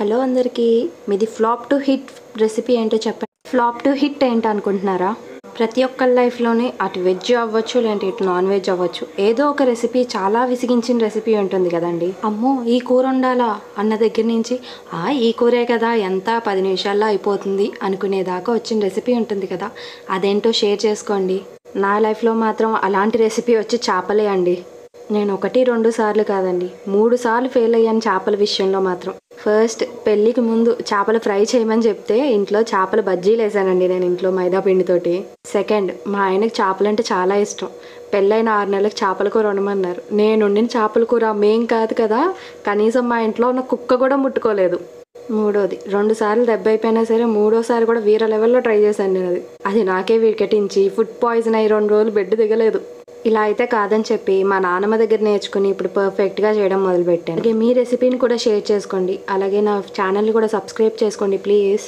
Hello అందరికీ, మీది flop to hit recipe ఏంటో చెప్పండి. ఫ్లాప్ టు హిట్ ఏంటి అనుకుంటున్నారా? ప్రతి ఒక్కరి లైఫ్లోనే అటు వెజ్ అవ్వచ్చు, లేదంటే ఇటు నాన్ వెజ్ అవ్వచ్చు, ఏదో ఒక రెసిపీ చాలా విసిగించిన రెసిపీ ఉంటుంది కదండి. అమ్మో ఈ కూర ఉండాలా అన్న దగ్గర నుంచి ఈ కూరే కదా ఎంత 10 నిమిషాల్లో అయిపోతుంది అనుకునేదాకా వచ్చిన రెసిపీ ఉంటుంది కదా. అదేంటో షేర్ చేసుకోండి. నా లైఫ్లో మాత్రం అలాంటి రెసిపీ వచ్చి చేపలే అండి. నేను 1-2 సార్లు కాదండి, 3 సార్లు ఫెయిల్ అయ్యాను చేపల విషయంలో మాత్రం. ఫస్ట్ పెళ్ళికి ముందు చేపలు ఫ్రై చేయమని చెప్తే ఇంట్లో చేపల బజ్జీలు వేసానండి నేను ఇంట్లో మైదా పిండితోటి. సెకండ్, మా ఆయనకి చేపలు అంటే చాలా ఇష్టం. పెళ్ళైన 6 నెలలకు చేపల కూర వండమన్నారు. నేను వండిన చేపల కూర మేం కాదు కదా, కనీసం మా ఇంట్లో ఉన్న కుక్క కూడా ముట్టుకోలేదు. మూడోది, 2 సార్లు దెబ్బ అయిపోయినా సరే మూడోసారి కూడా వేరే లెవెల్లో ట్రై చేశాను నేను. అది నాకే వికెటించి ఫుడ్ పాయిజన్ అయ్యి 2 రోజులు బెడ్ దిగలేదు. ఇలా అయితే కాదని చెప్పి మా నాన్నమ్మ దగ్గర నేర్చుకుని ఇప్పుడు పర్ఫెక్ట్గా చేయడం మొదలుపెట్టాను. అలాగే మీ రెసిపీని కూడా షేర్ చేసుకోండి. అలాగే నా ఛానల్ని కూడా సబ్స్క్రైబ్ చేసుకోండి ప్లీజ్.